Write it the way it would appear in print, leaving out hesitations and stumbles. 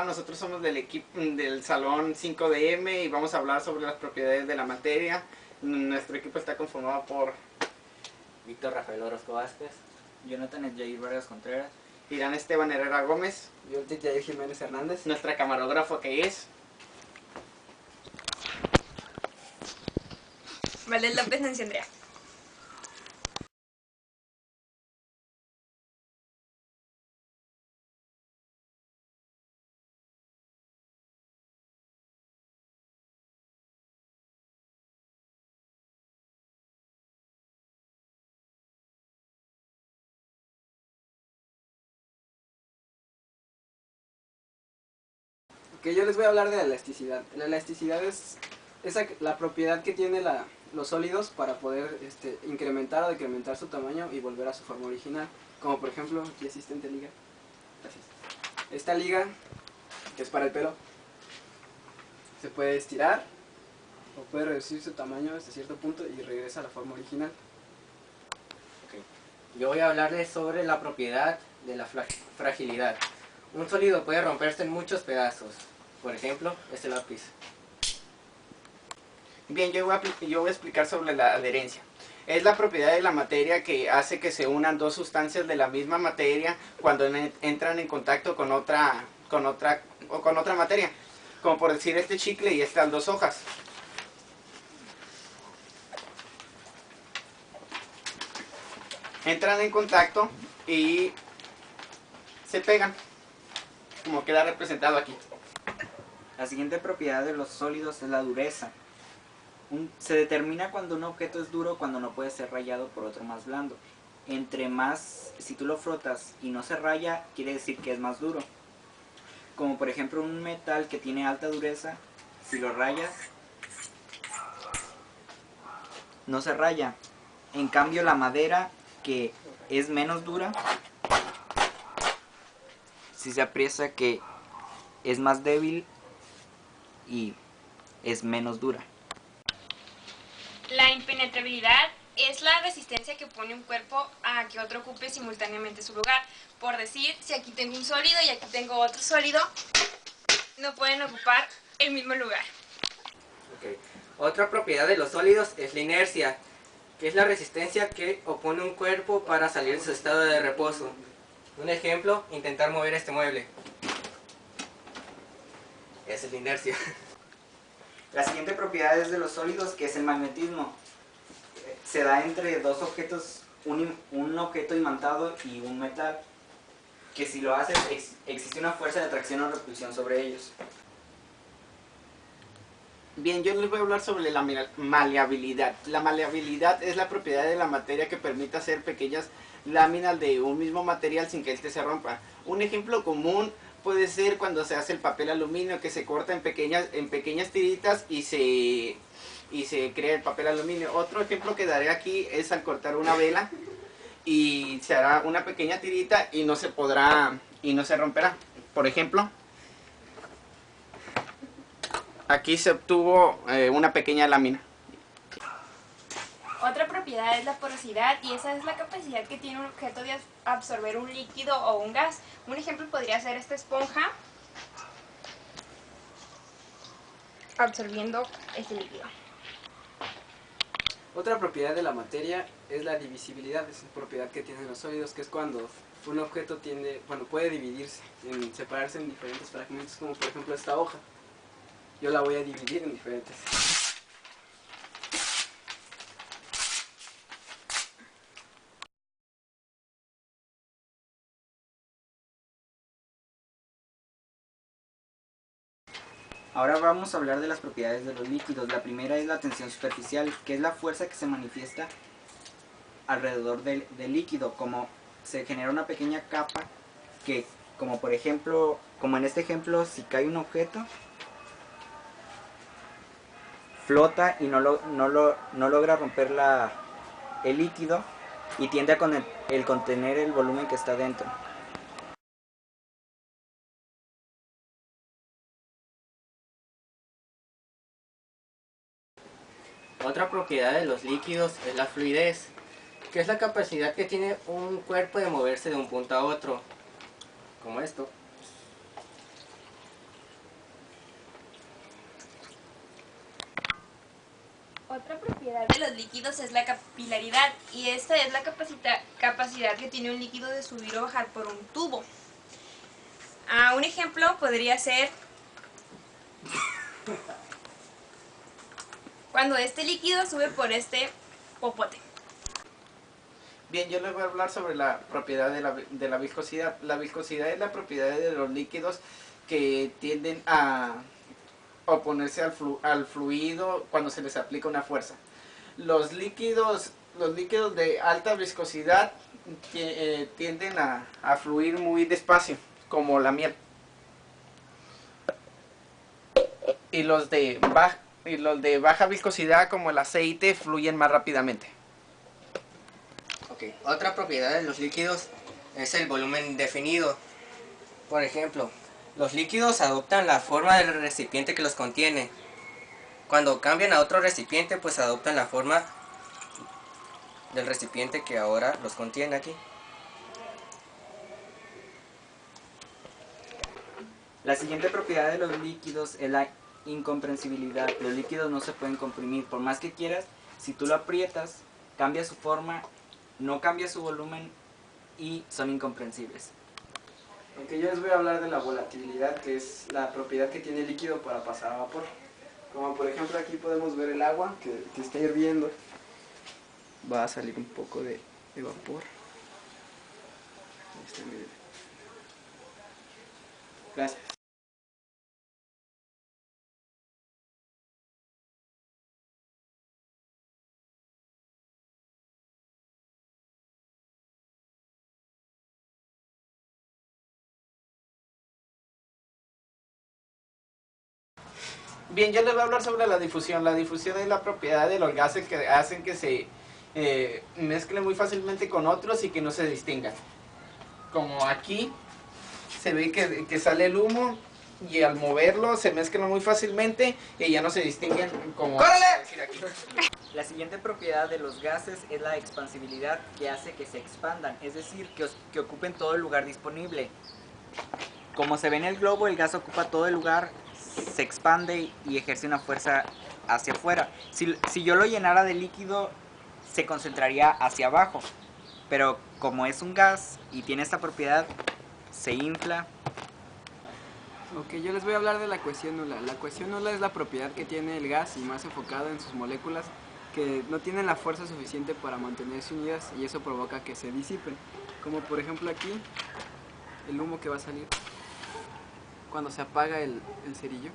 Hola, nosotros somos del equipo del Salón 5DM y vamos a hablar sobre las propiedades de la materia. Nuestro equipo está conformado por Víctor Rafael Orozco Vázquez, Jonathan Jair Vargas Contreras, Irán Esteban Herrera Gómez, Yo Jair Jiménez Hernández. nuestra camarógrafo que es Vale López Nancy Andrea. Que yo les voy a hablar de la elasticidad. La elasticidad es la propiedad que tiene los sólidos para poder incrementar o decrementar su tamaño y volver a su forma original. Como por ejemplo, aquí asistente liga. Gracias. Esta liga, que es para el pelo, se puede estirar o puede reducir su tamaño hasta cierto punto y regresa a la forma original. yo voy a hablarles sobre la propiedad de la fragilidad. Un sólido puede romperse en muchos pedazos. Por ejemplo, este lápiz. Bien, yo voy a explicar sobre la adherencia. Es la propiedad de la materia que hace que se unan dos sustancias de la misma materia cuando entran en contacto con otra materia. Como por decir este chicle y estas dos hojas. Entran en contacto y se pegan, como queda representado aquí. La siguiente propiedad de los sólidos es la dureza. Se determina cuando un objeto es duro cuando no puede ser rayado por otro más blando. Entre más, si tú lo frotas y no se raya, quiere decir que es más duro. Como por ejemplo un metal que tiene alta dureza, si lo rayas, no se raya. En cambio la madera, que es menos dura, si se aprieta, que es más débil y es menos dura. La impenetrabilidad es la resistencia que pone un cuerpo a que otro ocupe simultáneamente su lugar. Por decir, si aquí tengo un sólido y aquí tengo otro sólido, no pueden ocupar el mismo lugar. Otra propiedad de los sólidos es la inercia, que es la resistencia que opone un cuerpo para salir de su estado de reposo. Un ejemplo, intentar mover este mueble. Esa es la inercia. La siguiente propiedad es de los sólidos, que es el magnetismo. Se da entre dos objetos, un objeto imantado y un metal, que si lo haces existe una fuerza de atracción o repulsión sobre ellos. Bien, yo les voy a hablar sobre la maleabilidad. La maleabilidad es la propiedad de la materia que permite hacer pequeñas láminas de un mismo material sin que éste se rompa. Un ejemplo común puede ser cuando se hace el papel aluminio, que se corta en pequeñas tiritas y se crea el papel aluminio. Otro ejemplo que daré aquí es al cortar una vela y se hará una pequeña tirita y no se romperá. Por ejemplo, aquí se obtuvo una pequeña lámina. Otra propiedad es la porosidad y esa es la capacidad que tiene un objeto de absorber un líquido o un gas. Un ejemplo podría ser esta esponja absorbiendo este líquido. Otra propiedad de la materia es la divisibilidad, es una propiedad que tienen los sólidos, que es cuando un objeto puede dividirse, separarse en diferentes fragmentos, como por ejemplo esta hoja. Yo la voy a dividir en diferentes. Ahora vamos a hablar de las propiedades de los líquidos. La primera es la tensión superficial, que es la fuerza que se manifiesta alrededor del líquido, como se genera una pequeña capa que, como por ejemplo, como en este ejemplo, si cae un objeto, flota y no logra romper el líquido y tiende a contener el volumen que está dentro. Otra propiedad de los líquidos es la fluidez, que es la capacidad que tiene un cuerpo de moverse de un punto a otro, como esto. Otra propiedad de los líquidos es la capilaridad, y esta es la capacidad que tiene un líquido de subir o bajar por un tubo. Un ejemplo podría ser cuando este líquido sube por este popote. Bien, yo les voy a hablar sobre la propiedad de la viscosidad. La viscosidad es la propiedad de los líquidos que tienden a oponerse al fluido cuando se les aplica una fuerza. Los líquidos de alta viscosidad tienden a fluir muy despacio, como la miel. Y los de baja viscosidad, como el aceite, fluyen más rápidamente. Ok, otra propiedad de los líquidos es el volumen definido. Por ejemplo, los líquidos adoptan la forma del recipiente que los contiene. Cuando cambian a otro recipiente, pues adoptan la forma del recipiente que ahora los contiene aquí. La siguiente propiedad de los líquidos es la incomprensibilidad. Los líquidos no se pueden comprimir. Por más que quieras, si tú lo aprietas, cambia su forma, no cambia su volumen y son incomprensibles. Ok, yo les voy a hablar de la volatilidad, que es la propiedad que tiene el líquido para pasar a vapor. Como por ejemplo aquí podemos ver el agua que está hirviendo. Va a salir un poco de vapor. Ahí está, miren. Gracias. Bien, yo les voy a hablar sobre la difusión. La difusión es la propiedad de los gases que hacen que se mezclen muy fácilmente con otros y que no se distingan. Como aquí se ve que sale el humo y al moverlo se mezclan muy fácilmente y ya no se distinguen como... ¡Córrele! Decir aquí. La siguiente propiedad de los gases es la expansibilidad, que hace que se expandan, es decir, que ocupen todo el lugar disponible. Como se ve en el globo, el gas ocupa todo el lugar, se expande y ejerce una fuerza hacia afuera. Si yo lo llenara de líquido, se concentraría hacia abajo, pero como es un gas y tiene esta propiedad, se infla. Ok, yo les voy a hablar de la cohesión nula. La cohesión nula es la propiedad que tiene el gas y más enfocado en sus moléculas que no tienen la fuerza suficiente para mantenerse unidas y eso provoca que se disipen. Como por ejemplo aquí, el humo que va a salir cuando se apaga el cerillo.